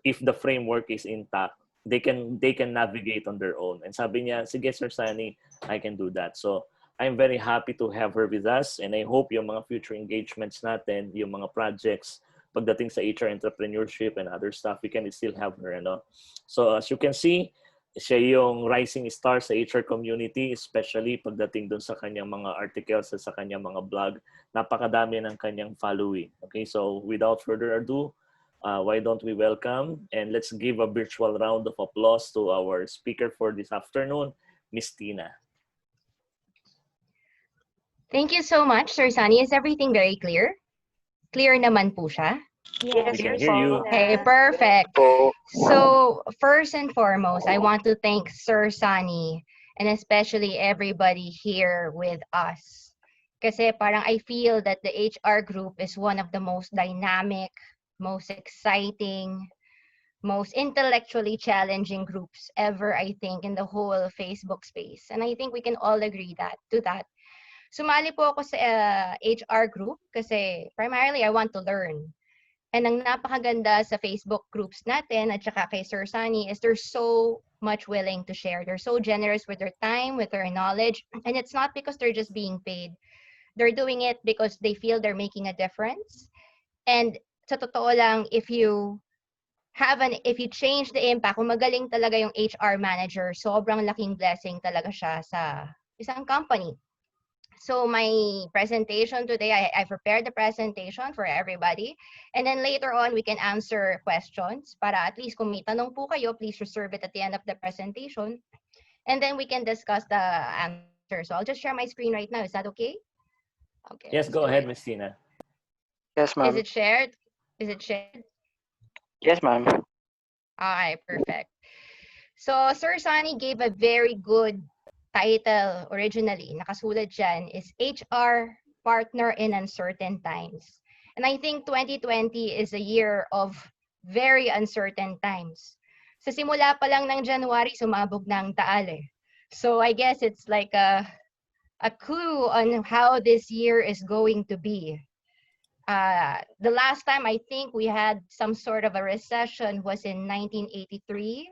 if the framework is intact, they can navigate on their own. And sabi niya, sige Sir Sunny, I can do that. So I'm very happy to have her with us, and I hope yung mga future engagements natin, yung mga projects pagdating sa HR entrepreneurship and other stuff, we can still have her. So as you can see, siya yung rising star sa HR community, especially pagdating dun sa kanyang mga articles at sa kanyang mga blog. Napakadami ng kanyang following. Okay, so without further ado, why don't we welcome and let's give a virtual round of applause to our speaker for this afternoon, Miss Tina. Thank you so much, Sir Sunny. Is everything very clear? Clear naman po siya? Yes, we can hear you. Okay, perfect. So first and foremost, I want to thank Sir Sunny and especially everybody here with us. Kasi parang I feel that the HR group is one of the most dynamic, most exciting, most intellectually challenging groups ever, I think, in the whole Facebook space. And I think we can all agree to that. Sumali po ako sa HR group kasi primarily I want to learn. And ang napakaganda sa Facebook groups natin at saka kay Sir Sunny is they're so much willing to share. They're so generous with their time, with their knowledge. And it's not because they're just being paid. They're doing it because they feel they're making a difference. And sa totoo lang, if you change the impact, kung magaling talaga yung HR manager, sobrang laking blessing talaga siya sa isang company. So my presentation today, I prepared the presentation for everybody. And then later on, we can answer questions para at least kung may tanong po kayo, please reserve it at the end of the presentation. And then we can discuss the answer. So I'll just share my screen right now. Is that okay? Okay. Yes, go ahead, Ms. Tina. Yes, ma'am. Is it shared? Is it shared? Yes, ma'am. Alright, perfect. So Sir Sunny gave a very good title originally, nakasulat dyan, is HR Partner in Uncertain Times. And I think 2020 is a year of very uncertain times. Sa simula pa lang ng January, sumabog na ang taal eh. So I guess it's like a clue on how this year is going to be. The last time I think we had some sort of a recession was in 1983,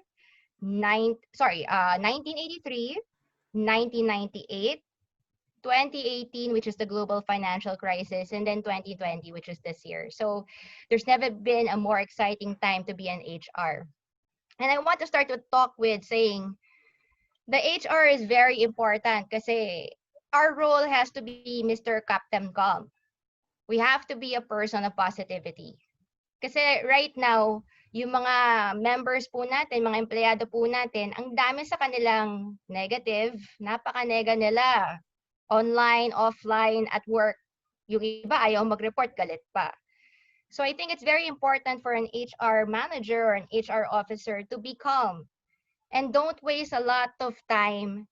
1998, 2018, which is the global financial crisis, and then 2020, which is this year. So there's never been a more exciting time to be an HR. And I want to start to talk with saying the HR is very important kasi our role has to be Mr. Captain Calm. We have to be a person of positivity. Kasi right now, yung mga members po natin, mga empleyado po natin, ang dami sa kanilang negative, napaka-nega nila. Online, offline, at work. Yung iba ayaw mag-report, galit pa. So I think it's very important for an HR manager or an HR officer to be calm. And don't waste a lot of time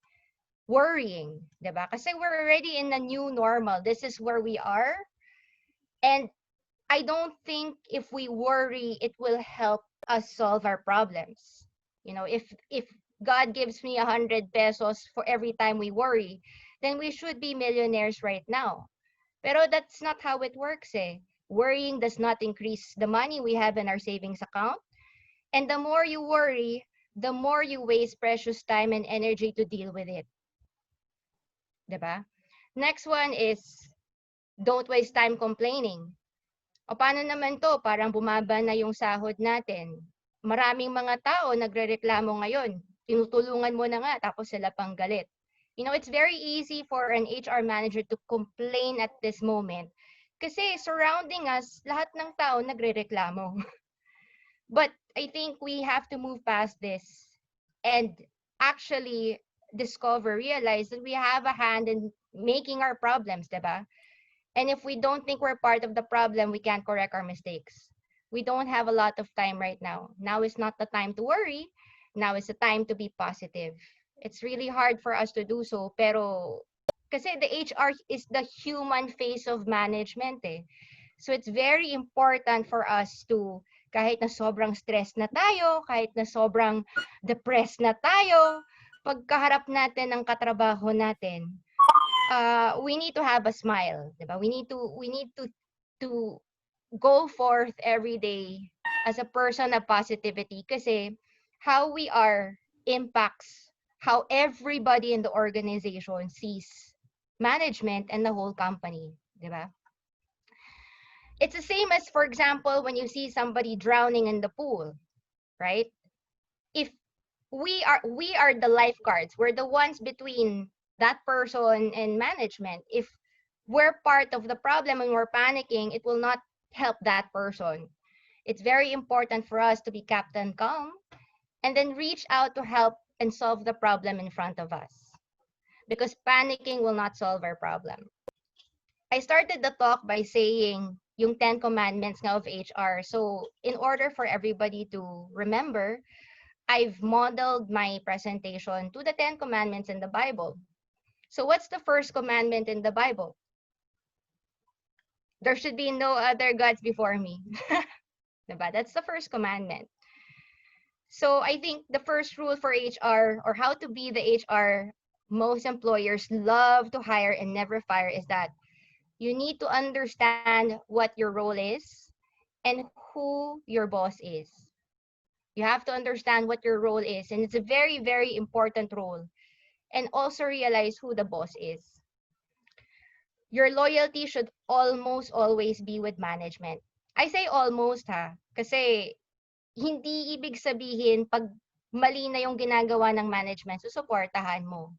worrying, diba? Kasi we're already in a new normal. This is where we are. And I don't think if we worry, it will help us solve our problems. You know, if God gives me 100 pesos for every time we worry, then we should be millionaires right now. Pero that's not how it works eh. Worrying does not increase the money we have in our savings account. And the more you worry, the more you waste precious time and energy to deal with it. Diba? Next one is, don't waste time complaining. O paano naman to? Parang bumaba na yung sahod natin. Maraming mga tao nagrereklamo ngayon. Tinutulungan mo na nga, tapos sila pang galit. You know, it's very easy for an HR manager to complain at this moment. Kasi surrounding us, lahat ng tao nagrereklamo. But I think we have to move past this and actually realize that we have a hand in making our problems, diba? And if we don't think we're part of the problem, we can't correct our mistakes. We don't have a lot of time right now. Now is not the time to worry. Now is the time to be positive. It's really hard for us to do so, pero kasi the HR is the human face of management eh. So it's very important for us to, kahit na sobrang stress na tayo, kahit na sobrang depressed na tayo, pagkaharap natin ng katrabaho natin, we need to have a smile, diba? We need to go forth every day as a person of positivity kasi how we are impacts how everybody in the organization sees management and the whole company, di ba? It's the same as, for example, when you see somebody drowning in the pool, right? If we are the lifeguards, we're the ones between that person and management. If we're part of the problem and we're panicking, it will not help that person. It's very important for us to be captain calm and then reach out to help and solve the problem in front of us. Because panicking will not solve our problem. I started the talk by saying yung 10 commandments nga of HR. So in order for everybody to remember, I've modeled my presentation to the 10 commandments in the Bible. So what's the first commandment in the Bible? There should be no other gods before me. Diba? That's the first commandment. So I think the first rule for HR, or how to be the HR most employers love to hire and never fire, is that you need to understand what your role is and who your boss is. You have to understand what your role is, and it's a very, very important role. And also realize who the boss is. Your loyalty should almost always be with management. I say almost ha, kasi hindi ibig sabihin pag mali na yung ginagawa ng management, susuportahan mo.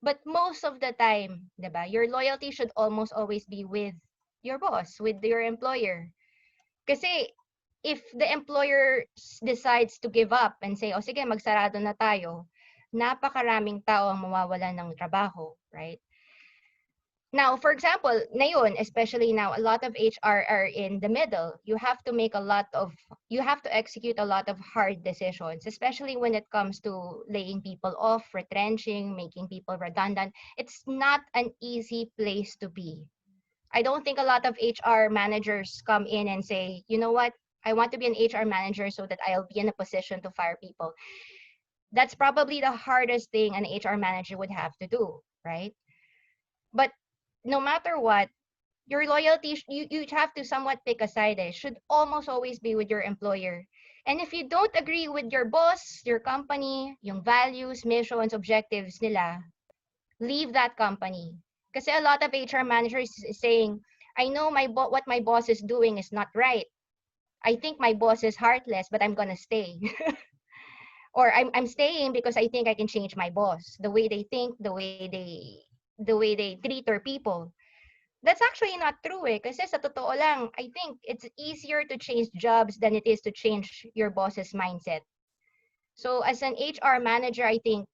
But most of the time, diba, your loyalty should almost always be with your boss, with your employer. Kasi if the employer decides to give up and say, oh sige, magsarado na tayo, napakaraming tao ang mawawalan ng trabaho, right? Now, for example, ngayon, especially now, a lot of HR are in the middle. You have to execute a lot of hard decisions, especially when it comes to laying people off, retrenching, making people redundant. It's not an easy place to be. I don't think a lot of HR managers come in and say, you know what, I want to be an HR manager so that I'll be in a position to fire people. That's probably the hardest thing an HR manager would have to do, right? But no matter what, your loyalty, you have to somewhat pick a side, should almost always be with your employer. And if you don't agree with your boss, your company, yung values, missions, objectives nila, leave that company. Kasi a lot of HR managers is saying, I know what my boss is doing is not right. I think my boss is heartless, but I'm gonna stay. Or I'm staying because I think I can change my boss, the way they think, the way they treat their people. That's actually not true eh. Kasi sa totoo lang, I think it's easier to change jobs than it is to change your boss's mindset. So as an HR manager, I think,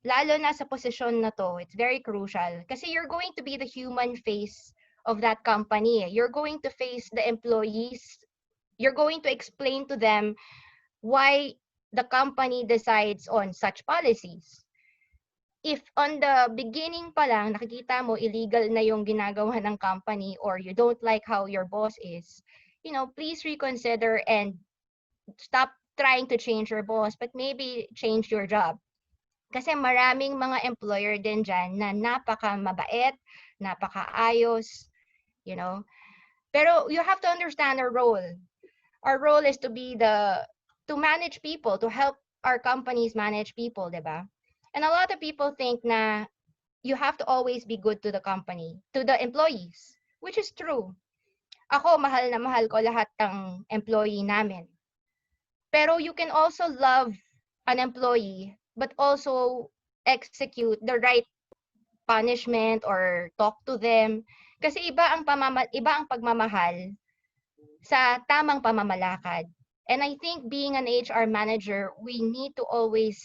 lalo na sa posisyon na to, it's very crucial. Kasi you're going to be the human face of that company. You're going to face the employees. You're going to explain to them why the company decides on such policies. If on the beginning pa lang, nakikita mo illegal na yung ginagawa ng company, or you don't like how your boss is, please reconsider and stop trying to change your boss, but maybe change your job. Kasi maraming mga employer din dyan na napaka-mabait, napaka-ayos, Pero you have to understand our role. Our role is to manage people, to help our companies manage people, diba? And a lot of people think na you have to always be good to the company, to the employees, which is true. Ako, mahal na mahal ko lahat ng employee namin. Pero you can also love an employee, but also execute the right punishment or talk to them. Kasi iba ang pagmamahal sa tamang pamamalakad. And I think being an HR manager, we need to always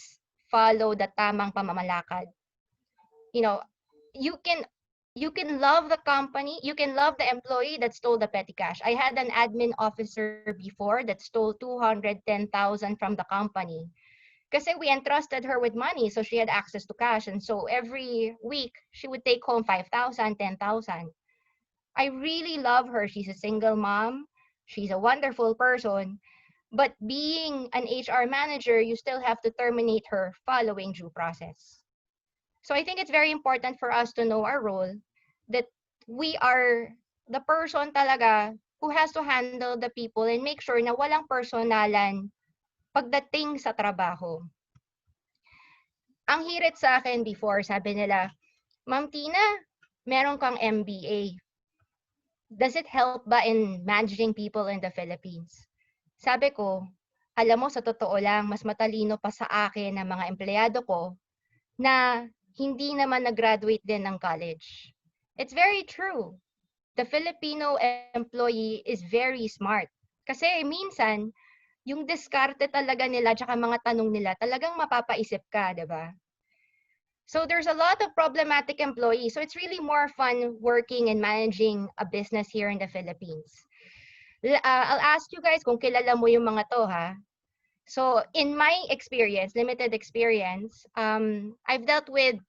follow the tamang pamamalakad. You can love the company, you can love the employee that stole the petty cash. I had an admin officer before that stole 210,000 from the company. Kasi we entrusted her with money, so she had access to cash. And so every week, she would take home 5,000, 10,000. I really love her. She's a single mom. She's a wonderful person. But being an HR manager, you still have to terminate her following due process. So I think it's very important for us to know our role, that we are the person talaga who has to handle the people and make sure na walang personalan pagdating sa trabaho. Ang hirit sa akin before, sabi nila, Ma'am Tina, meron kang MBA. Does it help ba in managing people in the Philippines? Sabi ko, alam mo, sa totoo lang, mas matalino pa sa akin ng mga empleyado ko na hindi naman nag-graduate din ng college. It's very true. The Filipino employee is very smart. Kasi minsan, yung diskarte talaga nila tsaka mga tanong nila, talagang mapapaisip ka, di ba? So there's a lot of problematic employees. So it's really more fun working and managing a business here in the Philippines. I'll ask you guys kung kilala mo yung mga to, ha? So in my experience, limited experience, I've dealt with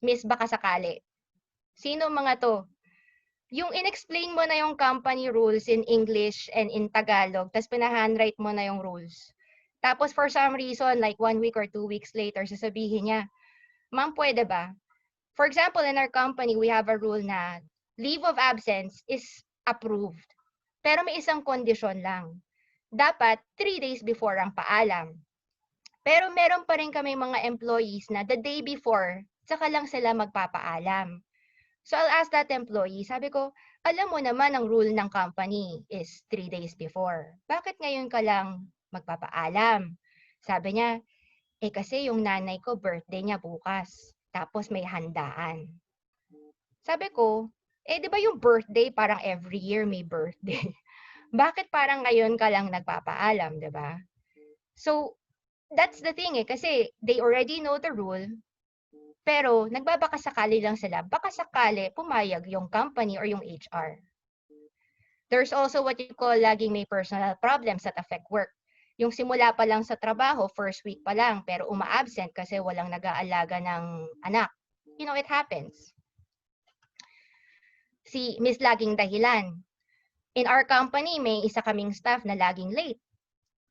Miss Baka Sakali. Sino mga to? Yung in-explain mo na yung company rules in English and in Tagalog, tapos pinahandwrite mo na yung rules. Tapos for some reason, like 1 week or 2 weeks later, sasabihin niya, Ma'am, pwede ba? For example, in our company, we have a rule na leave of absence is approved. Pero may isang kondisyon lang. Dapat 3 days before ang paalam. Pero meron pa rin kami mga employees na the day before, saka lang sila magpapaalam. So I'll ask that employee, sabi ko, alam mo naman ang rule ng company is 3 days before. Bakit ngayon ka lang magpapaalam? Sabi niya, kasi yung nanay ko birthday niya bukas. Tapos may handaan. Sabi ko, di ba yung birthday parang every year may birthday? Bakit parang ngayon ka lang nagpapaalam, di ba? So, that's the thing kasi they already know the rule. Pero nagbabakasakali lang sila. Baka sakali pumayag yung company or yung HR. There's also what you call laging may personal problems that affect work. Yung simula pa lang sa trabaho, first week pa lang, pero uma-absent kasi walang nag-aalaga ng anak. You know, it happens. Si Miss Laging Dahilan. In our company, may isa kaming staff na laging late.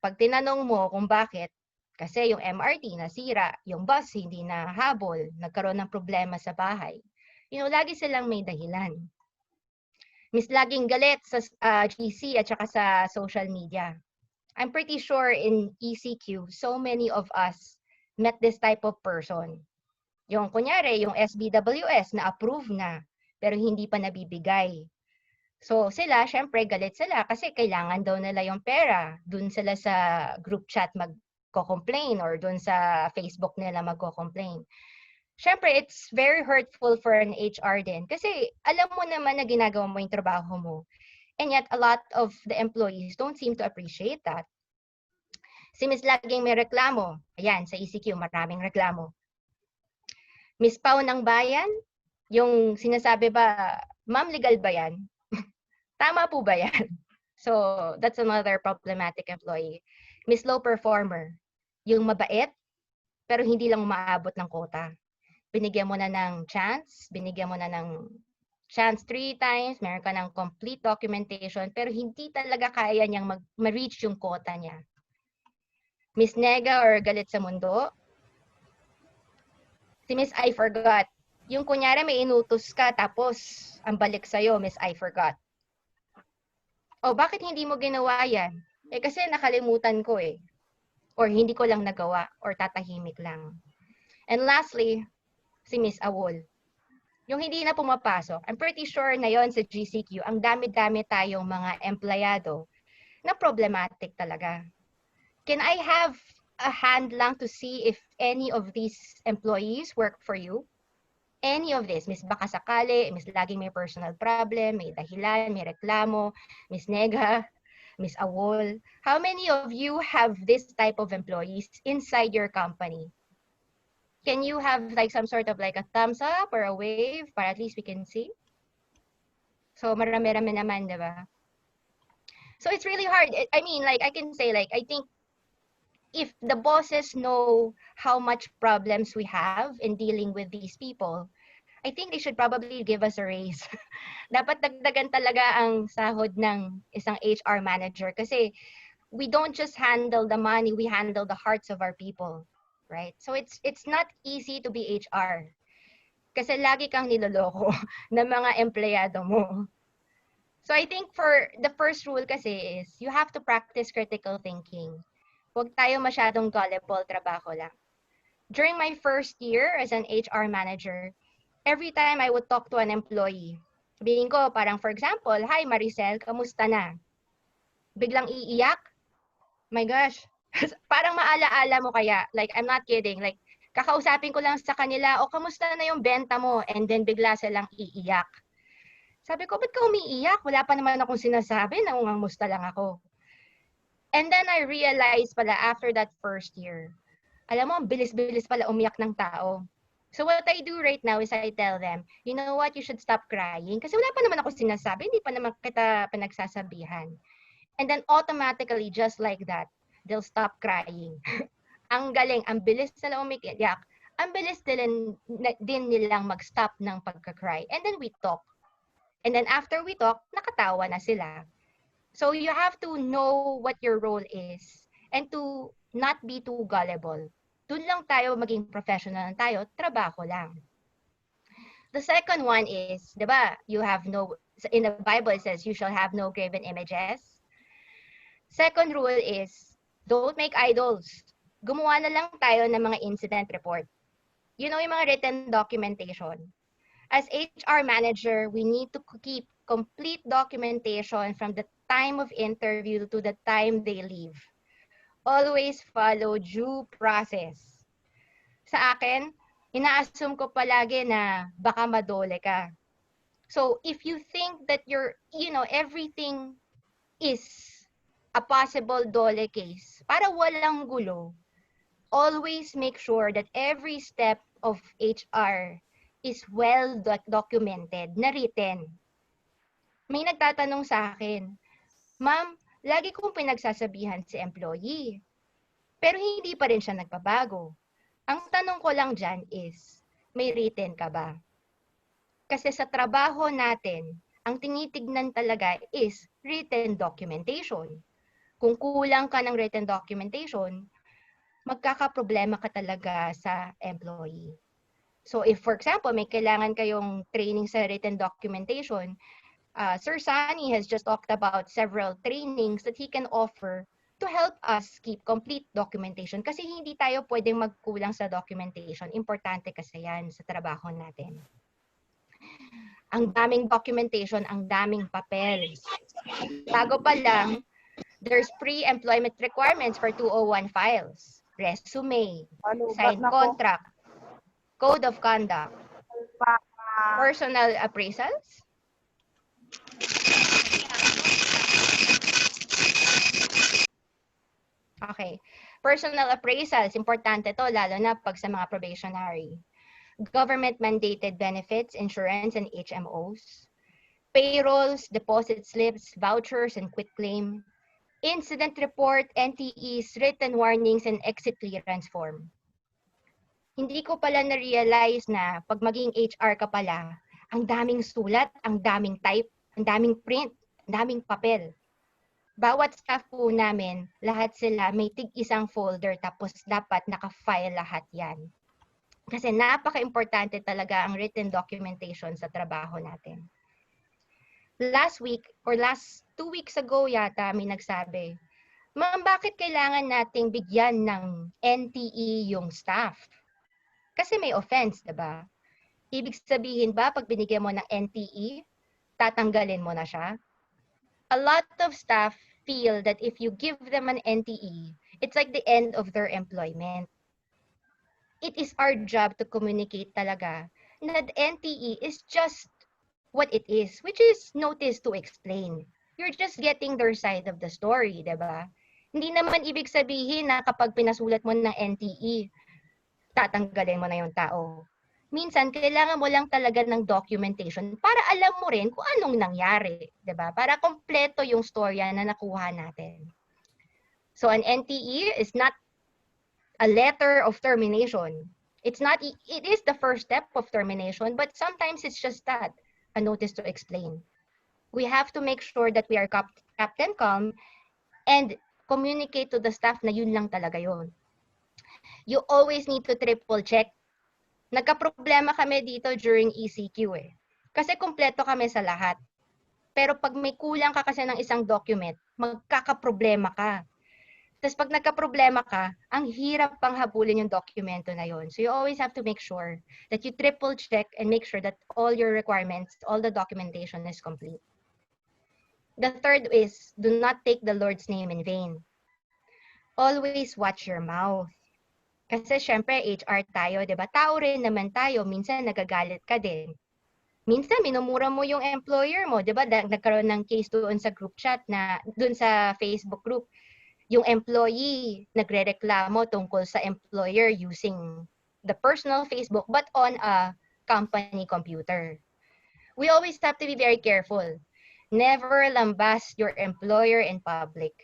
Pag tinanong mo kung bakit, kasi yung MRT nasira, yung bus hindi na habol, nagkaroon ng problema sa bahay. You know, lagi silang may dahilan. Miss Laging Galit sa GC at saka sa social media. I'm pretty sure in ECQ, so many of us met this type of person. Yung kunyari, yung SBWS na approve na, pero hindi pa nabibigay. So sila, syempre galit sila kasi kailangan daw nila yung pera. Dun sila sa group chat magko-complain or dun sa Facebook nila magko-complain. Syempre, it's very hurtful for an HR din kasi alam mo naman na ginagawa mo yung trabaho mo. And yet, a lot of the employees don't seem to appreciate that. Si Miss Laging may reklamo. Ayan, sa ECQ, maraming reklamo. Miss Pau ng Bayan, yung sinasabi ba, Ma'am, legal ba yan? Tama po ba yan? So, that's another problematic employee. Miss Low Performer, yung mabait, pero hindi lang umaabot ng quota. Binigyan mo na ng chance, 3 times, meron ka ng complete documentation, pero hindi talaga kaya niyang ma-reach yung quota niya. Miss Nega or Galit sa Mundo, si Miss I Forgot, yung kunyari may inutos ka, tapos ang balik sa'yo, Miss I Forgot. Bakit hindi mo ginawa yan? Kasi nakalimutan ko Or hindi ko lang nagawa, or tatahimik lang. And lastly, si Miss Awol. Yung hindi na pumapasok, I'm pretty sure na yon sa GCQ, ang dami-dami tayong mga empleyado na problematic talaga. Can I have a hand lang to see if any of these employees work for you? Any of this, Miss Baka Sakali, Miss Laging may personal problem, may dahilan, may reklamo, Miss Nega, Miss Awol. How many of you have this type of employees inside your company? Can you have like some sort of like a thumbs up or a wave para at least we can see? So marami-rami naman, di ba? So it's really hard. I mean, like I can say, like I think if the bosses know how much problems we have in dealing with these people, I think they should probably give us a raise. Dapat dagdagan talaga ang sahod ng isang HR manager kasi we don't just handle the money, we handle the hearts of our people, right? So it's not easy to be HR kasi lagi kang niloloko ng mga empleyado mo. So I think for the first rule kasi is you have to practice critical thinking. Huwag tayo masyadong gullible, trabaho lang. During my first year as an HR manager, every time I would talk to an employee, sabihin ko parang for example, "Hi Maricel, kamusta na?" Biglang iiyak. My gosh. Parang maalaala mo kaya. Like, I'm not kidding. Like, kakausapin ko lang sa kanila, "O, kamusta na yung benta mo?" And then bigla silang iiyak. Sabi ko, "Ba't ka umiiyak? Wala pa naman akong sinasabi, nangungamusta lang ako." And then I realized pala after that first year, alam mo, ang bilis-bilis pala umiyak ng tao. So what I do right now is I tell them, "You know what, you should stop crying. Kasi wala pa naman ako sinasabi, hindi pa naman kita pinagsasabihan." And then automatically, just like that, they'll stop crying. Ang galing, ang bilis nila umiiyak, ang bilis din nilang mag-stop ng pagka-cry. And then we talk. And then after we talk, nakatawa na sila. So you have to know what your role is and to not be too gullible. Doon lang tayo maging professional lang tayo, trabaho lang. The second one is, di ba, in the Bible it says, "You shall have no graven images." Second rule is, don't make idols. Gumawa na lang tayo ng mga incident report. You know, yung mga written documentation. As HR manager, we need to keep complete documentation from the time of interview to the time they leave. Always follow due process. Sa akin, ina-assume ko palagi na baka madole ka. So if you think that everything is a possible dole case, para walang gulo, always make sure that every step of HR is well documented, na written. May nagtatanong sa akin, "Ma'am, lagi kong pinagsasabihan si employee, pero hindi pa rin siya nagbabago. Ang tanong ko lang dyan is, may written ka ba?" Kasi sa trabaho natin, ang tinitignan talaga is written documentation. Kung kulang ka ng written documentation, magkakaproblema ka talaga sa employee. So if, for example, may kailangan kayong training sa written documentation, Sir Sunny has just talked about several trainings that he can offer to help us keep complete documentation. Kasi hindi tayo pwedeng magkulang sa documentation. Importante kasi yan sa trabaho natin. Ang daming documentation, ang daming papel. Bago pa lang, there's pre-employment requirements for 201 files. Resume, signed contract, code of conduct, personal appraisals. Okay. Personal appraisals, importante to, lalo na pag sa mga probationary. Government-mandated benefits, insurance, and HMOs. Payrolls, deposit slips, vouchers, and quitclaim. Incident report, NTEs, written warnings, and exit clearance form. Hindi ko pala na-realize na pag maging HR ka pala, ang daming sulat, ang daming type, ang daming print, ang daming papel. Bawat staff po namin, lahat sila may tig-isang folder tapos dapat naka-file lahat yan. Kasi napaka-importante talaga ang written documentation sa trabaho natin. Last week or last 2 weeks ago yata may nagsabi, "Ma'am, bakit kailangan nating bigyan ng NTE yung staff?" Kasi may offense, diba? Ibig sabihin ba pag binigyan mo ng NTE, tatanggalin mo na siya? A lot of staff feel that if you give them an NTE, it's like the end of their employment. It is our job to communicate talaga na the NTE is just what it is, which is notice to explain. You're just getting their side of the story, diba? Hindi naman ibig sabihin na kapag pinasulat mo ng NTE, tatanggalin mo na yung tao. Minsan, kailangan mo lang talaga ng documentation para alam mo rin kung anong nangyari, diba? Para kompleto yung storya na nakuha natin. So, an NTE is not a letter of termination. It is the first step of termination, but sometimes it's just that, a notice to explain. We have to make sure that we are captain calm and communicate to the staff na yun lang talaga yun. You always need to triple check. Nagka-problema kami dito during ECQ eh. Kasi kumpleto kami sa lahat. Pero pag may kulang ka kasi ng isang document, magkakaproblema ka. Tapos pag nagka-problema ka, ang hirap pang habulin yung dokumento na yon. So you always have to make sure that you triple check and make sure that all your requirements, all the documentation is complete. The third is, do not take the Lord's name in vain. Always watch your mouth. Kasi syempre, HR tayo, di ba? Tao rin naman tayo, minsan nagagalit ka din. Minsan, minumura mo yung employer mo, di ba? Nagkaroon ng case doon sa group chat na, doon sa Facebook group, yung employee nagrereklamo tungkol sa employer using the personal Facebook but on a company computer. We always have to be very careful. Never lambast your employer in public.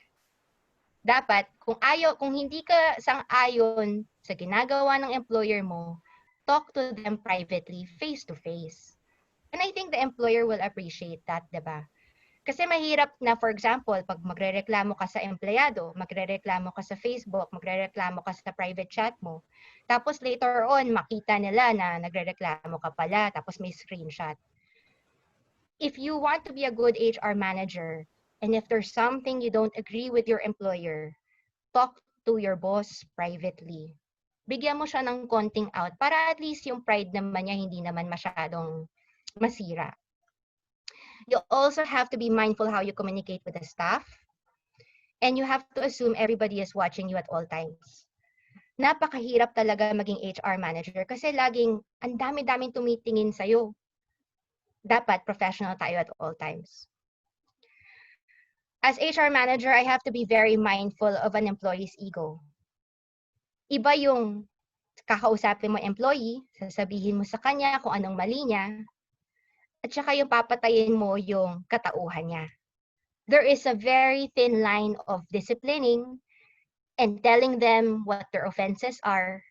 Dapat, kung hindi ka sang-ayon sa ginagawa ng employer mo, talk to them privately, face to face. And I think the employer will appreciate that, diba? Kasi mahirap na, for example, pag magrereklamo ka sa empleyado, magrereklamo ka sa Facebook, magrereklamo ka sa private chat mo, tapos later on, makita nila na nagrereklamo ka pala, tapos may screenshot. If you want to be a good HR manager, and if there's something you don't agree with your employer, talk to your boss privately. Bigyan mo siya ng konting out para at least yung pride naman niya hindi naman masyadong masira. You also have to be mindful how you communicate with the staff. And you have to assume everybody is watching you at all times. Napakahirap talaga maging HR manager kasi laging ang dami-daming tumitingin sa'yo. Dapat professional tayo at all times. As HR manager, I have to be very mindful of an employee's ego. Iba yung kakausapin mo employee, sasabihin mo sa kanya kung anong mali niya, at saka yung papatayin mo yung katauhan niya. There is a very thin line of disciplining and telling them what their offenses are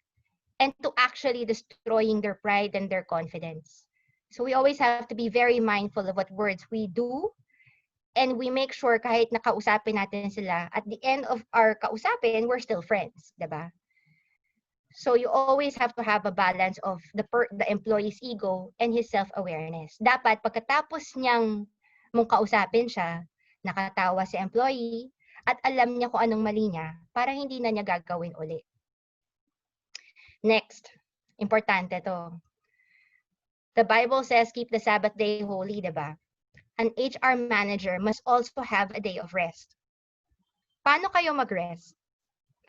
and to actually destroying their pride and their confidence. So we always have to be very mindful of what words we do and we make sure kahit nakausapin natin sila, at the end of our kausapin, we're still friends, diba? So you always have to have a balance of the employee's ego and his self-awareness. Dapat pagkatapos niyang mong kausapin siya, nakatawa si employee at alam niya kung anong mali niya para hindi na niya gagawin uli. Next, importante to. The Bible says keep the Sabbath day holy, diba? An HR manager must also have a day of rest. Paano kayo mag-rest?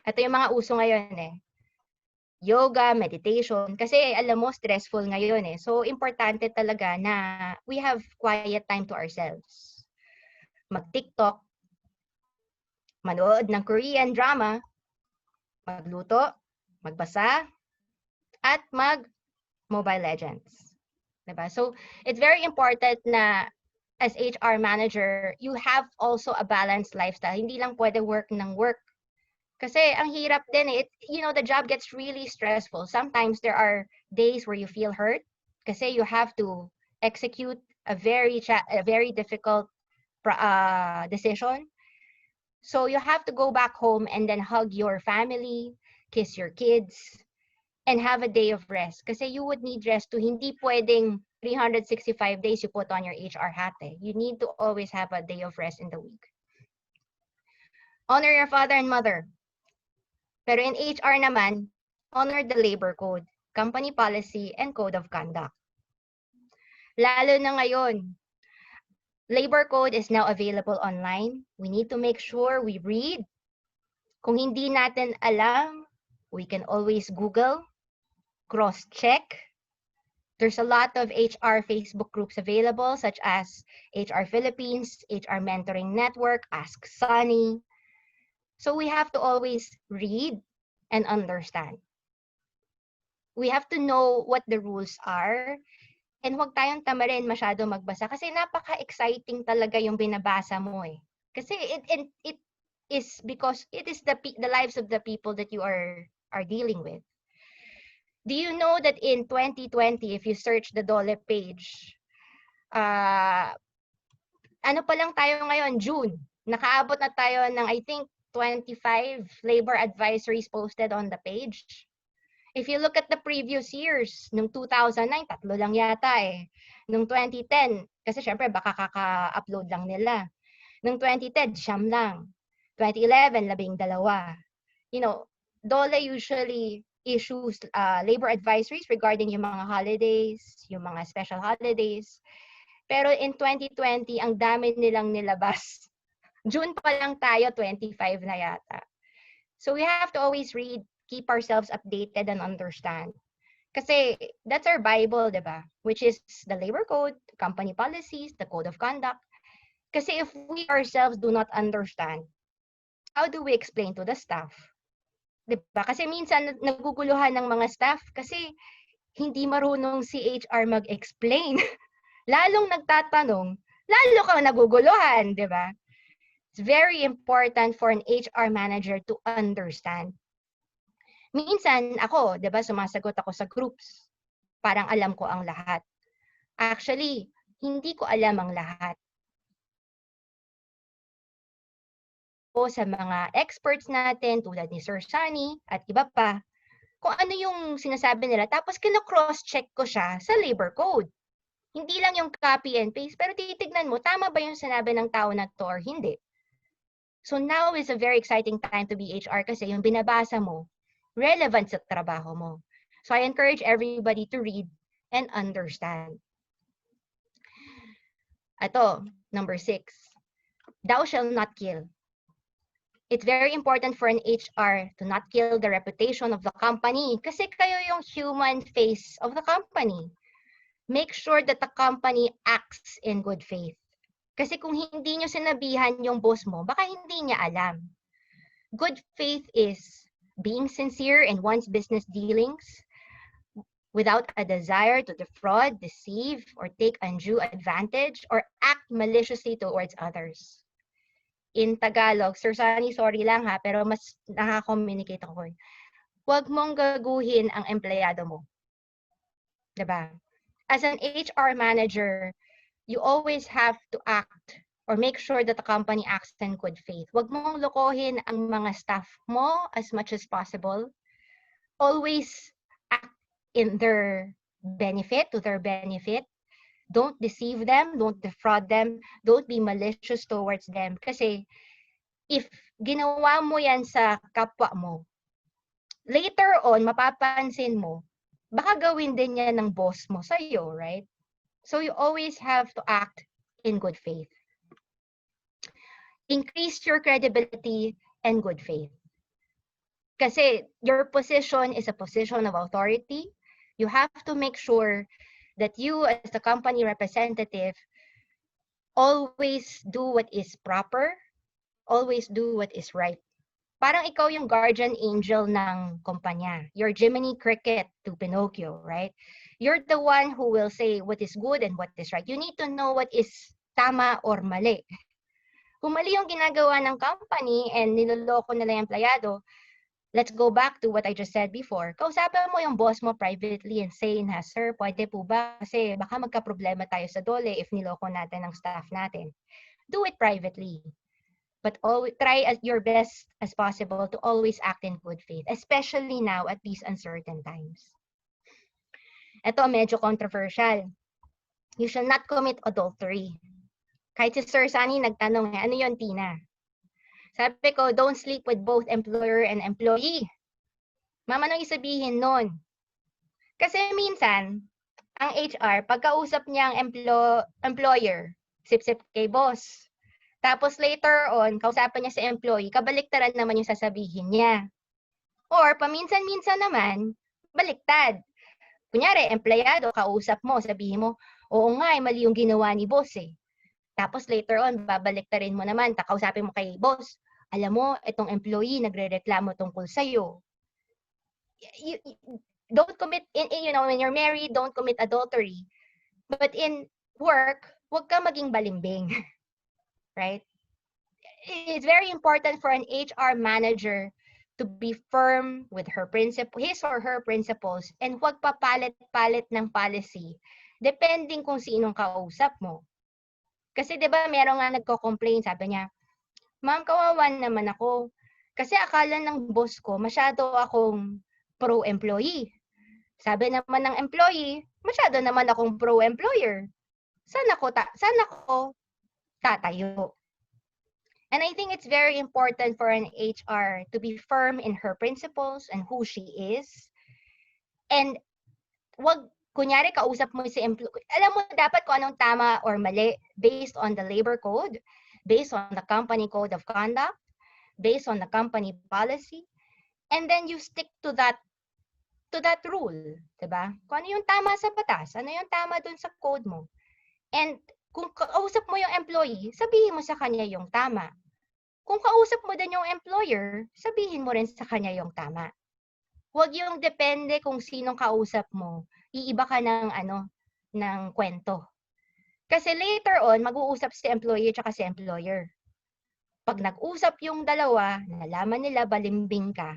Ito yung mga uso ngayon eh. Yoga, meditation. Kasi alam mo, stressful ngayon eh. So, importante talaga na we have quiet time to ourselves. Mag-TikTok, manood ng Korean drama, magluto, magbasa, at mag-Mobile Legends. Diba? So, it's very important na as HR manager, you have also a balanced lifestyle. Hindi lang pwede work ng work. Kasi ang hirap din eh. The job gets really stressful. Sometimes there are days where you feel hurt kasi you have to execute a very difficult decision. So you have to go back home and then hug your family, kiss your kids, and have a day of rest. Kasi you would need rest to hindi pwedeng 365 days you put on your HR hat eh. You need to always have a day of rest in the week. Honor your father and mother. Pero in HR naman, honor the labor code, company policy, and code of conduct. Lalo na ngayon, labor code is now available online. We need to make sure we read. Kung hindi natin alam, we can always Google, cross-check. There's a lot of HR Facebook groups available, such as HR Philippines, HR Mentoring Network, Ask Sunny. So we have to always read and understand. We have to know what the rules are. And huwag tayong tamarin masyado magbasa kasi napaka-exciting talaga yung binabasa mo eh. Kasi it is because it is the lives of the people that you are dealing with. Do you know that in 2020, if you search the DOLE page, ano pa lang tayo ngayon, June, nakaabot na tayo ng I think 25 labor advisories posted on the page. If you look at the previous years, nung 2009, 3 lang yata eh. Nung 2010, Kasi syempre, baka kaka-upload lang nila. Noong 2010, 9 lang. 2011, 12. You know, DOLE usually issues labor advisories regarding yung mga holidays, yung mga special holidays. Pero in 2020, ang dami nilang nilabas. June pa lang tayo, 25 na yata. So we have to always read, keep ourselves updated and understand. Kasi that's our Bible, di ba? Which is the labor code, company policies, the code of conduct. Kasi if we ourselves do not understand, how do we explain to the staff? Di ba? Kasi minsan naguguluhan ng mga staff kasi hindi marunong si HR mag-explain. Lalong nagtatanong, lalo kang naguguluhan, di ba? It's very important for an HR manager to understand. Minsan ako, di ba, sumasagot ako sa groups. Parang alam ko ang lahat. Actually, hindi ko alam ang lahat. O sa mga experts natin tulad ni Sir Sunny at iba pa, kung ano yung sinasabi nila, tapos kino-cross-check ko siya sa labor code. Hindi lang yung copy and paste, pero titignan mo, tama ba yung sinabi ng tao na to or hindi? So now is a very exciting time to be HR kasi yung binabasa mo, relevant sa trabaho mo. So I encourage everybody to read and understand. Ito, number 6. Thou shall not kill. It's very important for an HR to not kill the reputation of the company kasi kayo yung human face of the company. Make sure that the company acts in good faith. Kasi kung hindi nyo sinabihan yung boss mo, baka hindi niya alam. Good faith is being sincere in one's business dealings without a desire to defraud, deceive, or take undue advantage or act maliciously towards others. In Tagalog, Sir Sunny, sorry lang ha, pero mas nakaka-communicate ako. Huwag mong gaguhin ang empleyado mo. Diba? As an HR manager, you always have to act or make sure that the company acts in good faith. Huwag mong lokohin ang mga staff mo as much as possible. Always act in their benefit, to their benefit. Don't deceive them, don't defraud them, don't be malicious towards them. Kasi if ginawa mo yan sa kapwa mo, later on, mapapansin mo, baka gawin din yan ng boss mo sa'yo, right? So you always have to act in good faith. Increase your credibility and good faith. Kasi your position is a position of authority. You have to make sure that you as the company representative always do what is proper, always do what is right. Parang ikaw yung guardian angel ng kumpanya. You're Jiminy Cricket to Pinocchio, right? You're the one who will say what is good and what is right. You need to know what is tama or mali. Kung mali yung ginagawa ng company and niloloko nila yung empleyado, let's go back to what I just said before. Kausapin mo yung boss mo privately and say na, sir, pwede po ba? Kasi baka magka-problema tayo sa DOLE if niloko natin ang staff natin. Do it privately. But always try as your best as possible to always act in good faith, especially now at these uncertain times. Ito medyo controversial. You shall not commit adultery. Kahit si Sir Sunny nagtanong, ano yun, Tina? Sabi ko, don't sleep with both employer and employee. Mama, anong isabihin nun? Kasi minsan, ang HR, pagkausap niya ang employer, sip-sip kay boss. Tapos later on, kausapan niya sa employee, kabaliktaran naman yung sasabihin niya. Or paminsan-minsan naman, baliktad. Kunyari, empleyado, kausap mo, sabihin mo, oo nga, mali yung ginawa ni boss eh. Tapos later on, babaliktarin mo naman, kausapin mo kay boss, alam mo, itong employee nagre-reklamo tungkol sa'yo. Don't commit, when you're married, don't commit adultery. But in work, huwag ka maging balimbing. Right? It's very important for an HR manager to be firm with his or her principles and huwag papalit-palit ng policy depending kung sinong kausap mo. Kasi 'di ba merong nga nagko-complain, sabi niya, "Ma'am, kawawa naman ako kasi akala ng boss ko masyado akong pro-employee. Sabi naman ng employee, masyado naman akong pro-employer." saan ako tatayo? And I think it's very important for an HR to be firm in her principles and who she is. And kunyari, kausap mo si employee. Alam mo dapat kung anong tama or mali based on the labor code, based on the company code of conduct, based on the company policy. And then you stick to that rule, 'di ba? Kung ano yung tama sa batas, ano yung tama dun sa code mo. And kung kausap mo yung employee, sabihin mo sa kanya yung tama. Kung kausap mo din yung employer, sabihin mo rin sa kanya yung tama. Huwag yung depende kung sinong kausap mo. Iiba ka ng kwento. Kasi later on, mag-uusap si employee at si employer. Pag nag-usap yung dalawa, nalaman nila balimbing ka,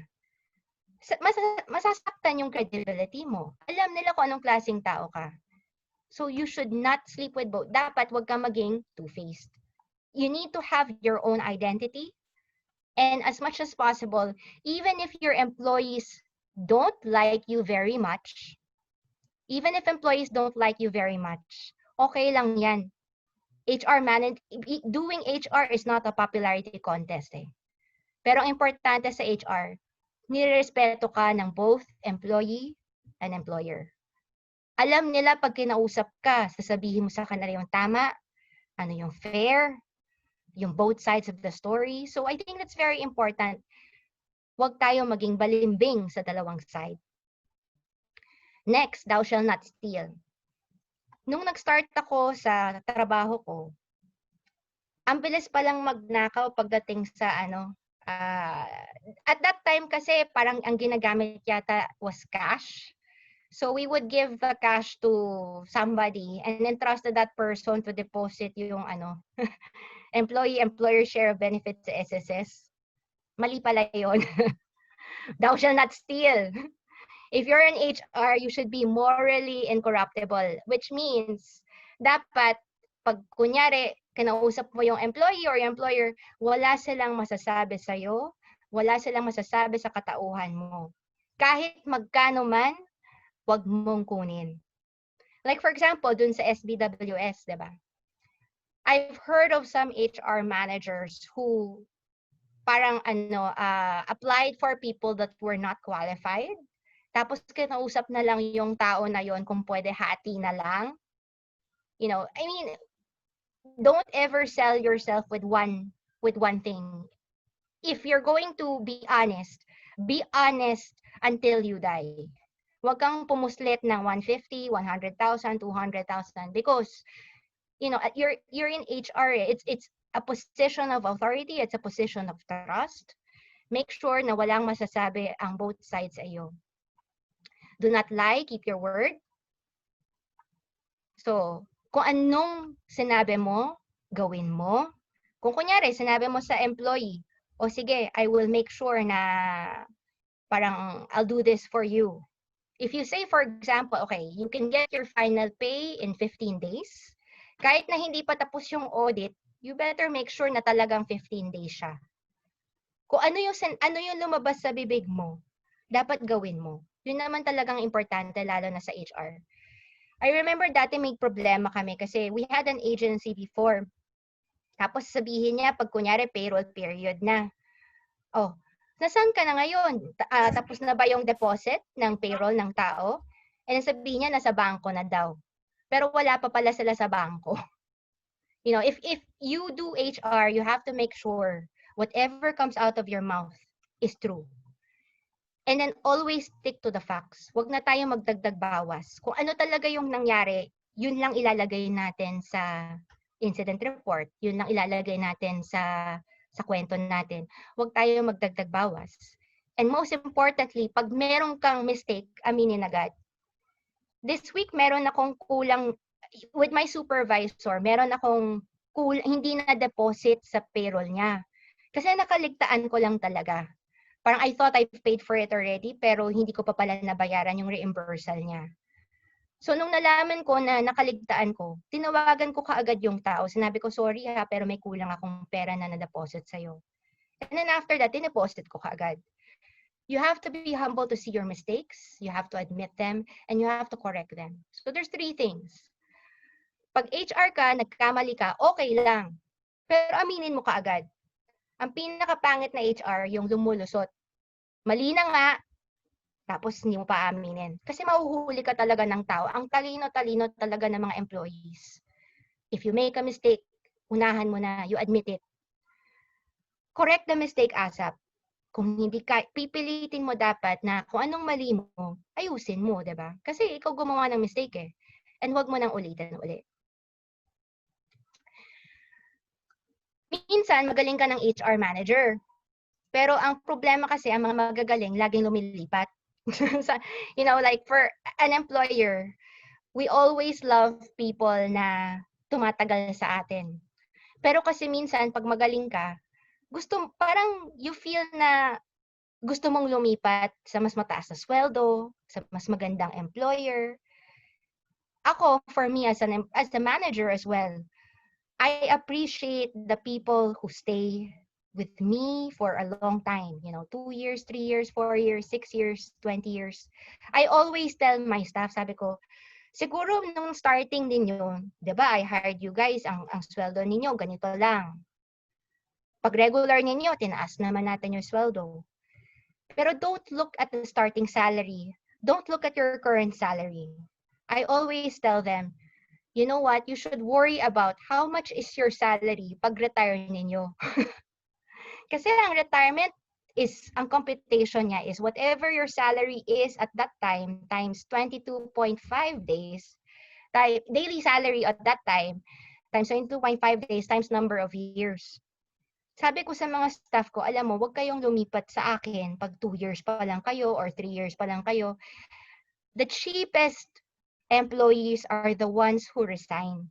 masasaktan yung credibility mo. Alam nila kung anong klaseng tao ka. So you should not sleep with both. Dapat wag ka maging two-faced. You need to have your own identity. And as much as possible, even if your employees don't like you very much, okay lang yan. Doing HR is not a popularity contest eh. Pero ang importante sa HR, nirespeto ka ng both employee and employer. Alam nila pag kinausap ka, sasabihin mo sa kanila yung tama, ano yung fair, yung both sides of the story. So I think that's very important. Huwag tayo maging balimbing sa dalawang side. Next, thou shall not steal. Nung nag-start ako sa trabaho ko, ang bilis palang magnakaw pagdating sa at that time kasi parang ang ginagamit yata was cash. So we would give the cash to somebody and entrusted that person to deposit yung employee-employer share of benefits sa SSS. Mali pala yun. Thou shall not steal. If you're in HR, you should be morally incorruptible, which means dapat pag kunyari kinausap mo yung employee or yung employer, wala silang masasabi sa'yo, wala silang masasabi sa katauhan mo. Kahit magkano man, wag mong kunin. Like for example, dun sa SBWS, di ba? I've heard of some HR managers who parang applied for people that were not qualified. Tapos kinausap na lang yung tao na yon kung pwede hati na lang. You know, I mean, don't ever sell yourself with one thing. If you're going to be honest until you die. Huwag kang pumuslit ng 150, 100,000, 200,000 because you're in HR. It's a position of authority, it's a position of trust. Make sure na walang masasabi ang both sides sa iyo. Do not lie, keep your word. So, kung anong sinabi mo, gawin mo. Kung kunyari, sinabi mo sa employee, o sige, I will make sure na parang I'll do this for you. If you say, for example, okay, you can get your final pay in 15 days, kahit na hindi pa tapos yung audit, you better make sure na talagang 15 days siya. Kung ano yung lumabas sa bibig mo, dapat gawin mo. Yun naman talagang importante, lalo na sa HR. I remember dati may problema kami kasi we had an agency before. Tapos sabihin niya, pag kunyari payroll period na, oh, nasaan ka na ngayon? Tapos na ba yung deposit ng payroll ng tao? And sabihin niya, nasa bangko na daw. Pero wala pa pala sila sa bangko. You know, if you do HR, you have to make sure whatever comes out of your mouth is true. And then always stick to the facts. Huwag na tayo magdagdag bawas. Kung ano talaga yung nangyari, yun lang ilalagay natin sa incident report. Yun lang ilalagay natin sa kwento natin. Huwag tayo magdagdag bawas. And most importantly, pag meron kang mistake, aminin agad. This week, meron akong kulang, with my supervisor, meron akong hindi na deposit sa payroll niya. Kasi nakaligtaan ko lang talaga. Parang I thought I've paid for it already, pero hindi ko pa pala nabayaran yung reimbursal niya. So, nung nalaman ko na nakaligtaan ko, tinawagan ko kaagad yung tao. Sinabi ko, sorry ha, pero may kulang akong pera na na-deposit sa'yo. And then after that, dineposit ko kaagad. You have to be humble to see your mistakes. You have to admit them, and you have to correct them. So, there's 3 things. Pag HR ka, nagkamali ka, okay lang. Pero aminin mo kaagad. Ang pinakapangit na HR, yung lumulusot. Mali na nga, tapos hindi mo pa aminin. Kasi mahuhuli ka talaga ng tao. Ang talino-talino talaga ng mga employees. If you make a mistake, unahan mo na, you admit it. Correct the mistake ASAP. Kung hindi ka, pipilitin mo dapat na kung anong mali mo, ayusin mo, di ba? Kasi ikaw gumawa ng mistake eh. And wag mo nang ulitin ulit. Minsan, magaling ka ng HR manager. Pero ang problema kasi, ang mga magagaling, laging lumilipat. You know, like for an employer, we always love people na tumatagal sa atin. Pero kasi minsan, pag magaling ka, parang you feel na gusto mong lumipat sa mas mataas na sweldo, sa mas magandang employer. Ako, for me, as a manager as well, I appreciate the people who stay with me for a long time. You know, 2 years, 3 years, 4 years, 6 years, 20 years. I always tell my staff, sabi ko, siguro nung starting ninyo, di ba, I hired you guys, ang sweldo ninyo, ganito lang. Pag regular ninyo, tinaas naman natin yung sweldo. Pero don't look at the starting salary. Don't look at your current salary. I always tell them, you know what, you should worry about how much is your salary pag retire ninyo. Kasi ang retirement is, ang computation niya is whatever your salary is at that time times 22.5 days, daily salary at that time times 22.5 days times number of years. Sabi ko sa mga staff ko, alam mo, huwag kayong lumipat sa akin pag 2 years pa lang kayo or 3 years pa lang kayo. The cheapest employees are the ones who resign.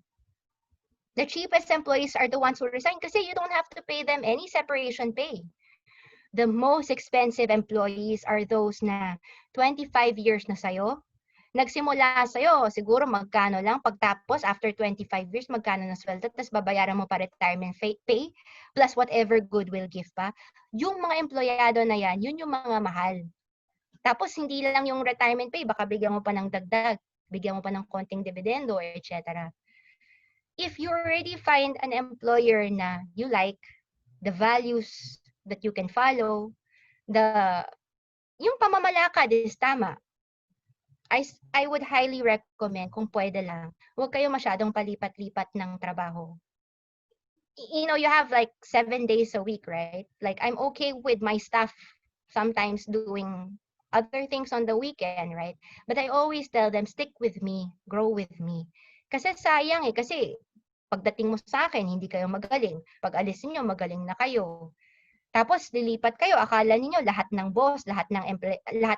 The cheapest employees are the ones who resign kasi you don't have to pay them any separation pay. The most expensive employees are those na 25 years na sa'yo. Nagsimula sa'yo, siguro magkano lang, pagtapos after 25 years, magkano na sweldo, tapos babayaran mo pa retirement pay, plus whatever goodwill gift pa. Yung mga empleyado na yan, yun yung mga mahal. Tapos hindi lang yung retirement pay, baka bigyan mo pa ng dagdag, bigyan mo pa ng konting dividendo, etc. If you already find an employer na you like, the values that you can follow, yung pamamalakad is tama, I would highly recommend, kung pwede lang, huwag kayo masyadong palipat-lipat ng trabaho. You know, you have like 7 days a week, right? Like, I'm okay with my staff sometimes doing other things on the weekend, right? But I always tell them, stick with me, grow with me. Kasi sayang eh, kasi pagdating mo sa akin, hindi kayo magaling. Pag alis niyo, magaling na kayo. Tapos lilipat kayo, akala niyo lahat ng boss, lahat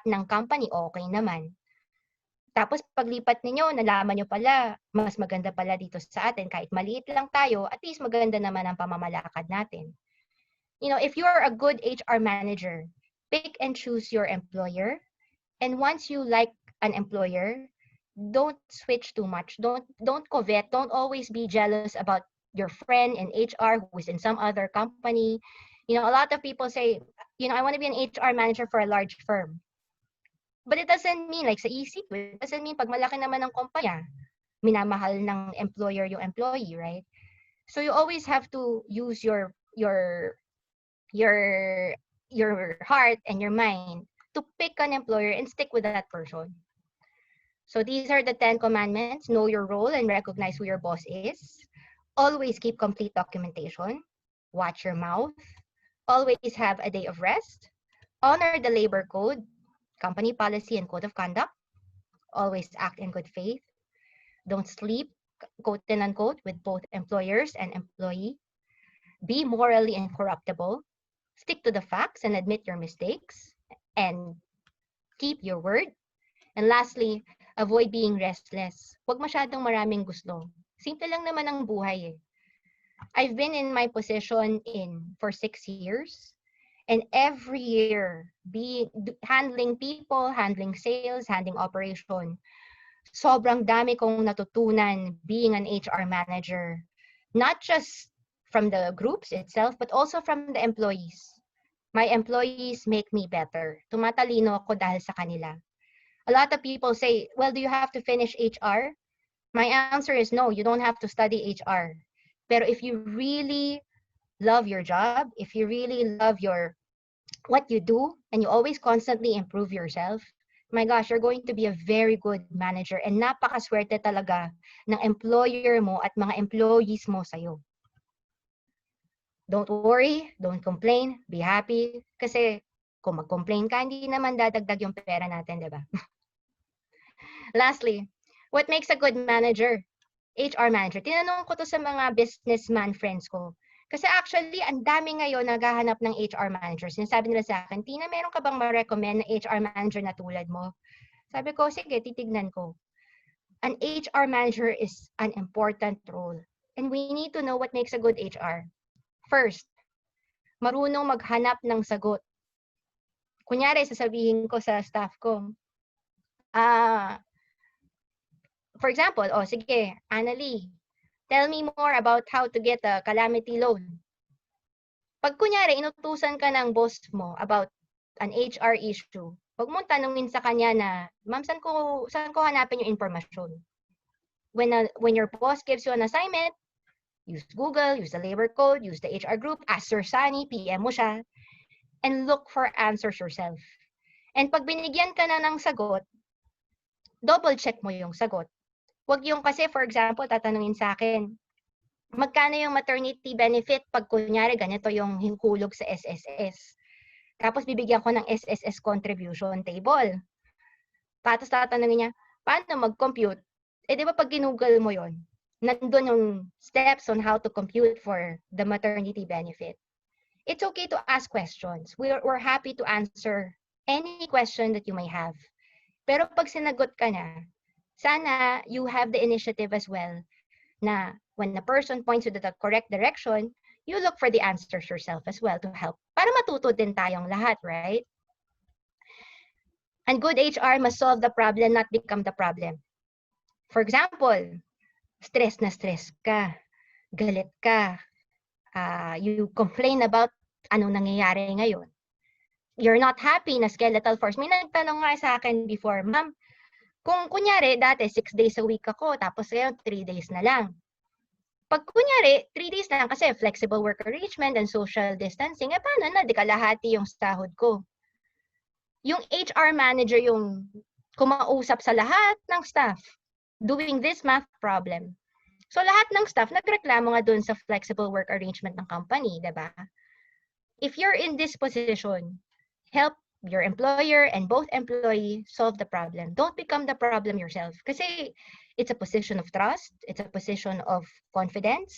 ng company okay naman. Tapos paglipat ninyo, nalaman nyo pala, mas maganda pala dito sa atin. Kahit maliit lang tayo, at least maganda naman ang pamamalakad natin. You know, if you're a good HR manager, pick and choose your employer. And once you like an employer, don't switch too much. Don't covet. Don't always be jealous about your friend in HR who is in some other company. You know, a lot of people say, you know, I want to be an HR manager for a large firm. But it doesn't mean, like sa EC, it doesn't mean pag malaki naman ng kumpanya, minamahal ng employer yung employee, right? So you always have to use your heart and your mind to pick an employer and stick with that person. So these are the 10 commandments. Know your role and recognize who your boss is. Always keep complete documentation. Watch your mouth. Always have a day of rest. Honor the labor code, company policy, and code of conduct. Always act in good faith. Don't sleep, quote and unquote, with both employers and employee. Be morally incorruptible. Stick to the facts and admit your mistakes. And keep your word. And lastly, avoid being restless. Huwag masyadong maraming gusto. Simple lang naman ang buhay eh. I've been in my position for 6 years. And every year, handling people, handling sales, handling operation, sobrang dami kong natutunan being an HR manager. Not just from the groups itself, but also from the employees. My employees make me better. Tumatalino ako dahil sa kanila. A lot of people say, well, do you have to finish HR? My answer is no, you don't have to study HR. Pero if you really love your job, if you really love what you do, and you always constantly improve yourself, my gosh, you're going to be a very good manager, and napakaswerte talaga ng employer mo at mga employees mo sa'yo. Don't worry, don't complain, be happy, kasi kung mag-complain ka, hindi naman dadagdag yung pera natin, di ba? Lastly, what makes a good manager? HR manager. Tinanong ko to sa mga businessman friends ko. Kasi actually, ang dami ngayon naghahanap ng HR manager. Sinasabi nila sa akin, Tina, meron ka bang ma-recommend na HR manager na tulad mo? Sabi ko, sige, titignan ko. An HR manager is an important role. And we need to know what makes a good HR. First, marunong maghanap ng sagot. Kunyari, sasabihin ko sa staff ko, for example, sige, Annalie, tell me more about how to get a calamity loan. Pag kunyari, inutusan ka ng boss mo about an HR issue, huwag mong tanungin sa kanya na, ma'am, saan ko hanapin yung informasyon? When your boss gives you an assignment, use Google, use the labor code, use the HR group, ask Sir Sunny, PM mo siya, and look for answers yourself. And pag binigyan ka na ng sagot, double check mo yung sagot. Huwag yung kasi, for example, tatanungin sa akin, magkano yung maternity benefit pag kunyari ganito yung hinkulog sa SSS. Tapos bibigyan ko ng SSS contribution table. Tapos tatanungin niya, paano mag-compute? Di ba pag ginugol mo yon, nandun yung steps on how to compute for the maternity benefit. It's okay to ask questions. We're happy to answer any question that you may have. Pero pag sinagot ka na, sana you have the initiative as well na when the person points you to the correct direction, you look for the answers yourself as well to help. Para matuto din tayong lahat, right? And good HR must solve the problem, not become the problem. For example, stress na stress ka, galit ka, you complain about anong nangyayari ngayon. You're not happy na skeletal force. May nagtanong nga sa akin before, ma'am, kung kunyari, dati 6 days a week ako, tapos ngayon 3 days na lang. Pag kunyari, 3 days na lang kasi flexible work arrangement and social distancing, paano na, di kalahati yung sahod ko. Yung HR manager yung kumausap sa lahat ng staff doing this math problem. So lahat ng staff nagreklamo nga dun sa flexible work arrangement ng company, diba? If you're in this position, help your employer and both employee solve the problem. Don't become the problem yourself. Kasi it's a position of trust. It's a position of confidence.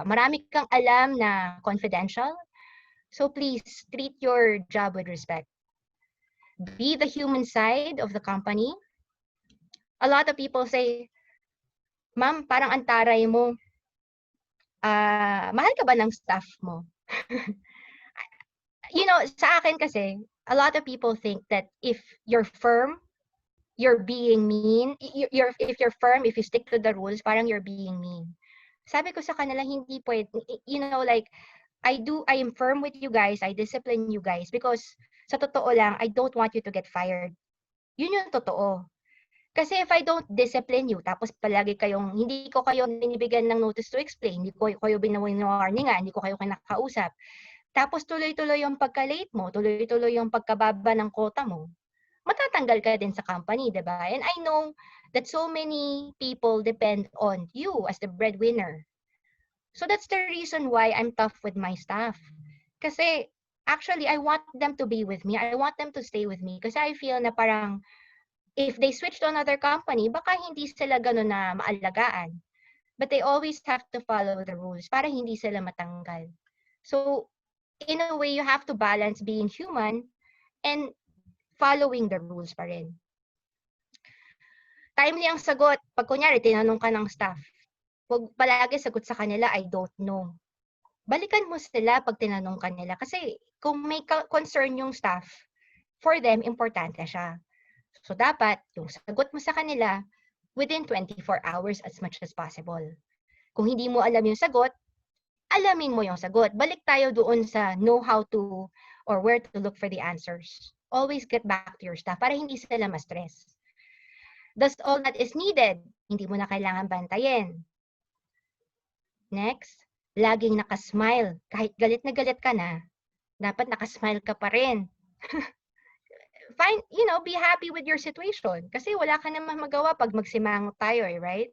Marami kang alam na confidential. So please treat your job with respect. Be the human side of the company. A lot of people say, ma'am, parang ang taray mo. Mahal ka ba ng staff mo? You know, sa akin kasi, a lot of people think that if you're firm, you're being mean. If you're firm, if you stick to the rules, parang you're being mean. Sabi ko sa kanila, hindi pwede. You know, like, I am firm with you guys, I discipline you guys because sa totoo lang, I don't want you to get fired. Yun yung totoo. Kasi if I don't discipline you, tapos palagi hindi ko kayo binibigyan ng notice to explain, hindi ko kayo binawarningan, hindi ko kayo kinakausap, tapos tuloy-tuloy yung pagka-late mo, tuloy-tuloy yung pagkababa ng quota mo, matatanggal ka din sa company, diba? And I know that so many people depend on you as the breadwinner. So that's the reason why I'm tough with my staff. Kasi actually, I want them to be with me. I want them to stay with me. Kasi I feel na parang if they switch to another company, baka hindi sila gano'n na maalagaan. But they always have to follow the rules para hindi sila matanggal. So, in a way, you have to balance being human and following the rules pa rin. Timely ang sagot. Pag kunyari, tinanong ka ng staff, huwag palagi sagot sa kanila, I don't know. Balikan mo sila pag tinanong kanila. Kasi kung may concern yung staff, for them, importante siya. So dapat, yung sagot mo sa kanila, within 24 hours as much as possible. Kung hindi mo alam yung sagot, alamin mo yung sagot. Balik tayo doon sa know how to or where to look for the answers. Always get back to your staff para hindi sila ma-stress. That's all that is needed. Hindi mo na kailangan bantayin. Next, laging nakasmile. Kahit galit na galit ka na, dapat nakasmile ka pa rin. Fine, be happy with your situation. Kasi wala ka naman magawa pag magsimangot tayo, right?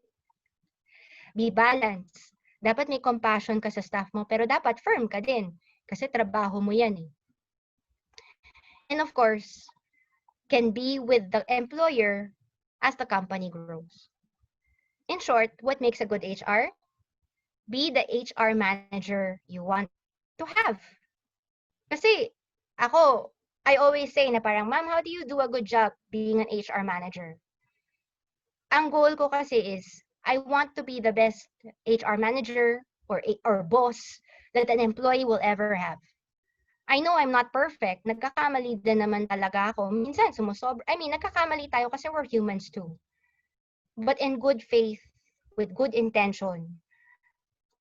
Be balanced. Dapat may compassion ka sa staff mo, pero dapat firm ka din. Kasi trabaho mo yan eh. And of course, can be with the employer as the company grows. In short, what makes a good HR? Be the HR manager you want to have. Kasi ako, I always say na parang, ma'am, how do you do a good job being an HR manager? Ang goal ko kasi is, I want to be the best HR manager or boss that an employee will ever have. I know I'm not perfect. Nagkakamali din naman talaga ako. Minsan, nagkakamali tayo kasi we're humans too. But in good faith, with good intention,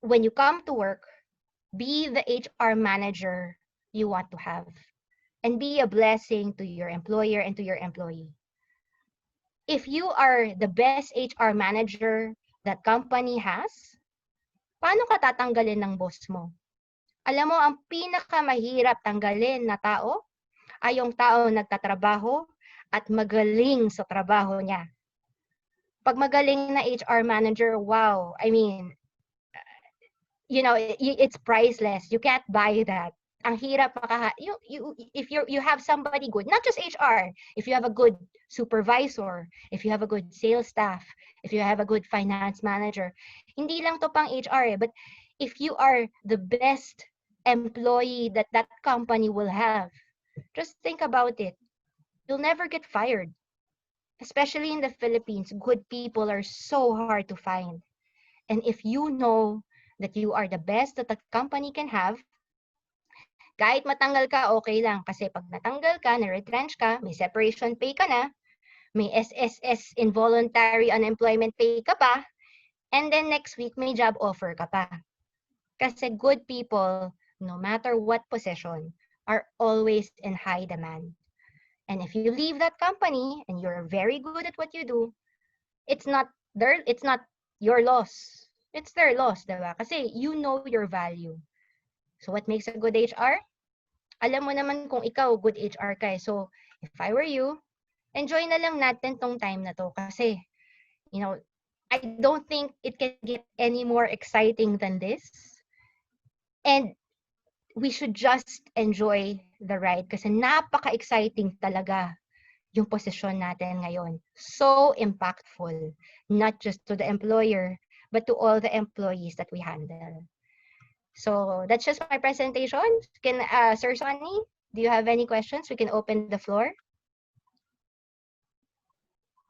when you come to work, be the HR manager you want to have. And be a blessing to your employer and to your employee. If you are the best HR manager that company has, paano ka tatanggalin ng boss mo? Alam mo, ang pinakamahirap tanggalin na tao ay yung tao nagtatrabaho at magaling sa trabaho niya. Pag magaling na HR manager, wow, it's priceless. You can't buy that. Ang hirap if you have somebody good, not just HR, if you have a good supervisor, if you have a good sales staff, if you have a good finance manager, hindi lang to pang HR, but if you are the best employee that company will have, just think about it. You'll never get fired. Especially in the Philippines, good people are so hard to find. And if you know that you are the best that a company can have, kahit matanggal ka, okay lang. Kasi pag natanggal ka, na-retrench ka, may separation pay ka na, may SSS, involuntary unemployment pay ka pa, and then next week, may job offer ka pa. Kasi good people, no matter what position, are always in high demand. And if you leave that company and you're very good at what you do, it's not your loss. It's their loss, diba? Kasi you know your value. So what makes a good HR? Alam mo naman kung ikaw good HR ka. So if I were you, enjoy na lang natin tong time na to. Kasi, I don't think it can get any more exciting than this. And we should just enjoy the ride kasi napaka-exciting talaga yung posisyon natin ngayon. So impactful, not just to the employer, but to all the employees that we handle. So that's just my presentation. Sir Sonny, do you have any questions? We can open the floor.